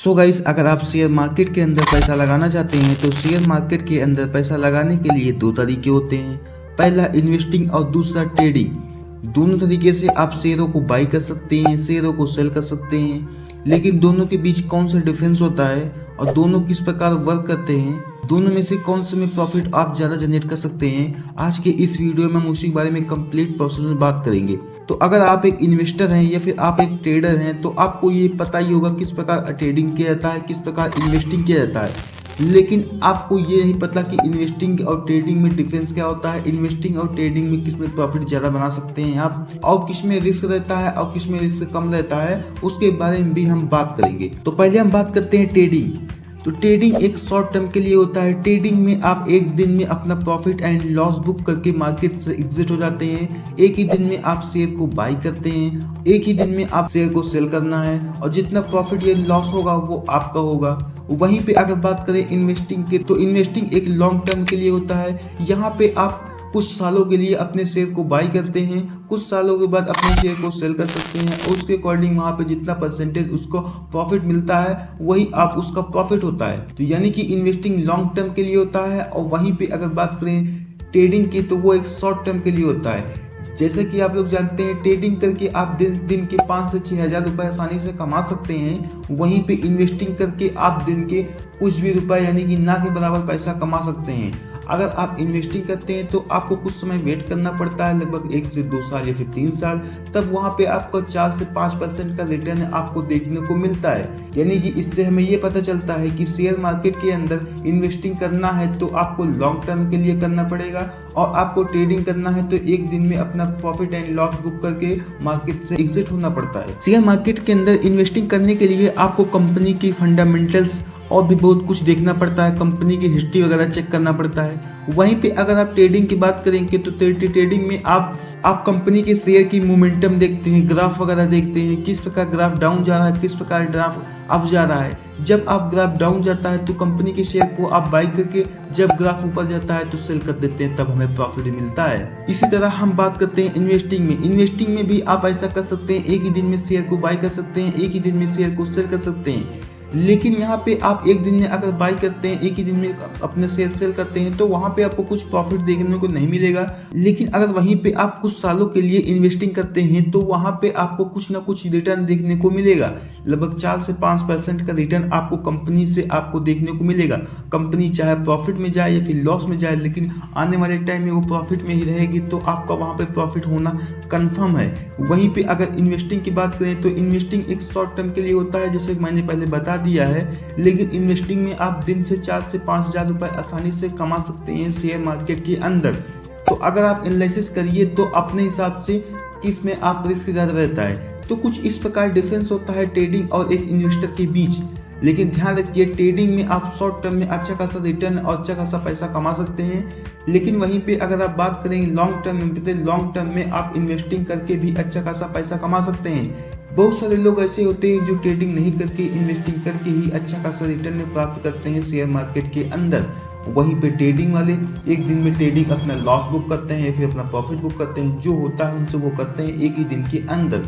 So guys, अगर आप share market के अंदर पैसा लगाना चाहते हैं तो शेयर मार्केट के अंदर पैसा लगाने के लिए दो तरीके होते हैं। पहला इन्वेस्टिंग और दूसरा ट्रेडिंग। दोनों तरीके से आप शेयरों को बाई कर सकते हैं, शेयरों को सेल कर सकते हैं, लेकिन दोनों के बीच कौन सा डिफरेंस होता है और दोनों किस प्रकार वर्क करते हैं, दोनों में से कौन से में प्रॉफिट आप ज़्यादा जनरेट कर सकते हैं, आज के इस वीडियो में हम उसी के बारे में कंप्लीट प्रोसेस में बात करेंगे। तो अगर आप एक इन्वेस्टर हैं या फिर आप एक ट्रेडर हैं तो आपको ये पता ही होगा किस प्रकार ट्रेडिंग किया जाता है, किस प्रकार इन्वेस्टिंग किया जाता है। लेकिन आपको ये नहीं पता कि इन्वेस्टिंग और ट्रेडिंग में डिफरेंस क्या होता है, इन्वेस्टिंग और ट्रेडिंग में किस में प्रॉफिट ज़्यादा बना सकते हैं आप, और किस में रिस्क रहता है और किस में रिस्क कम रहता है, उसके बारे में भी हम बात करेंगे। तो पहले हम बात करते हैं ट्रेडिंग। तो ट्रेडिंग एक शॉर्ट टर्म के लिए होता है। ट्रेडिंग में आप एक दिन में अपना प्रॉफिट एंड लॉस बुक करके मार्केट से एग्जिट हो जाते हैं। एक ही दिन में आप शेयर को बाई करते हैं, एक ही दिन में आप शेयर को सेल करना है और जितना प्रॉफिट या लॉस होगा वो आपका होगा। वहीं पे अगर बात करें इन्वेस्टिंग के, तो इन्वेस्टिंग एक लॉन्ग टर्म के लिए होता है। यहाँ पे आप कुछ सालों के लिए अपने शेयर को बाई करते हैं, कुछ सालों के बाद अपने शेयर को सेल कर सकते हैं और उसके अकॉर्डिंग वहाँ पे जितना परसेंटेज उसको प्रॉफिट मिलता है वही आप उसका प्रॉफिट होता है। तो यानी कि इन्वेस्टिंग लॉन्ग टर्म के लिए होता है और वहीं पे अगर बात करें ट्रेडिंग की तो वो एक शॉर्ट टर्म के लिए होता है। जैसे कि आप लोग जानते हैं ट्रेडिंग करके आप दिन के 5 से 6 हज़ार रुपये आसानी से कमा सकते हैं, वहीं पे इन्वेस्टिंग करके आप दिन के कुछ भी रुपए यानी कि ना के बराबर पैसा कमा सकते हैं। अगर आप इन्वेस्टिंग करते हैं तो आपको कुछ समय वेट करना पड़ता है, लगभग 1 से 2 साल या फिर 3 साल, तब वहाँ पे आपको 4 से 5% का रिटर्न आपको देखने को मिलता है। यानी कि इससे हमें ये पता चलता है कि शेयर मार्केट के अंदर इन्वेस्टिंग करना है तो आपको लॉन्ग टर्म के लिए करना पड़ेगा और आपको ट्रेडिंग करना है तो एक दिन में अपना प्रॉफिट एंड लॉस बुक करके मार्केट से एग्जिट होना पड़ता है। शेयर मार्केट के अंदर इन्वेस्टिंग करने के लिए आपको कंपनी की फंडामेंटल्स और भी बहुत कुछ देखना पड़ता है, कंपनी की हिस्ट्री वगैरह चेक करना पड़ता है। वहीं पे अगर आप ट्रेडिंग की बात करेंगे तो ट्रेडिंग में आप कंपनी के शेयर की मोमेंटम देखते हैं, ग्राफ वगैरह देखते हैं, किस प्रकार ग्राफ डाउन जा रहा है, किस प्रकार ग्राफ अप जा रहा है। जब आप ग्राफ डाउन जाता है तो कंपनी के शेयर को आप बाई करके, जब ग्राफ ऊपर जाता है तो सेल कर देते हैं, तब हमें प्रॉफिट मिलता है। इसी तरह हम बात करते हैं इन्वेस्टिंग में। इन्वेस्टिंग में भी आप ऐसा कर सकते हैं, एक ही दिन में शेयर को बाई कर सकते हैं, एक ही दिन में शेयर को सेल कर सकते हैं। लेकिन यहाँ पे आप एक दिन में अगर बाई करते हैं, एक ही दिन में अपने शेयर सेल करते हैं तो वहाँ पे आपको कुछ प्रॉफिट देखने को नहीं मिलेगा। लेकिन अगर वहीं पे आप कुछ सालों के लिए इन्वेस्टिंग करते हैं तो वहाँ पे आपको कुछ ना कुछ रिटर्न देखने को मिलेगा। लगभग 4 से 5% का रिटर्न आपको कंपनी से आपको देखने को मिलेगा। कंपनी चाहे प्रॉफिट में जाए या फिर लॉस में जाए, लेकिन आने वाले टाइम में वो प्रॉफिट में ही रहेगी तो आपका वहाँ पे प्रॉफिट होना कन्फर्म है। वहीं पे अगर इन्वेस्टिंग की बात करें तो इन्वेस्टिंग एक शॉर्ट टर्म के लिए होता है, जैसे मैंने पहले बता दिया है। लेकिन इन्वेस्टिंग में आप दिन से 4 से 5 हज़ार रुपए आसानी से कमा सकते हैं शेयर मार्केट के अंदर। तो अगर आप एनालिसिस करिए तो अपने हिसाब से किस में आप रिस्क ज़्यादा रहता है। तो कुछ इस प्रकार डिफरेंस होता है ट्रेडिंग और एक इन्वेस्टर के बीच। लेकिन ध्यान रखिए ट्रेडिंग में आप शॉर्ट टर्म में अच्छा खासा रिटर्न और अच्छा खासा पैसा कमा सकते हैं, लेकिन वहीं पे अगर आप बात करें लॉन्ग टर्म में, तो लॉन्ग टर्म में आप इन्वेस्टिंग करके भी अच्छा खासा पैसा कमा सकते हैं। बहुत सारे लोग ऐसे होते हैं जो ट्रेडिंग नहीं करके इन्वेस्टिंग करके ही अच्छा खासा रिटर्न प्राप्त करते हैं शेयर मार्केट के अंदर। वहीं पे ट्रेडिंग वाले एक दिन में ट्रेडिंग अपना लॉस बुक करते हैं या फिर अपना प्रॉफिट बुक करते हैं, जो होता है उनसे वो करते हैं एक ही दिन के अंदर।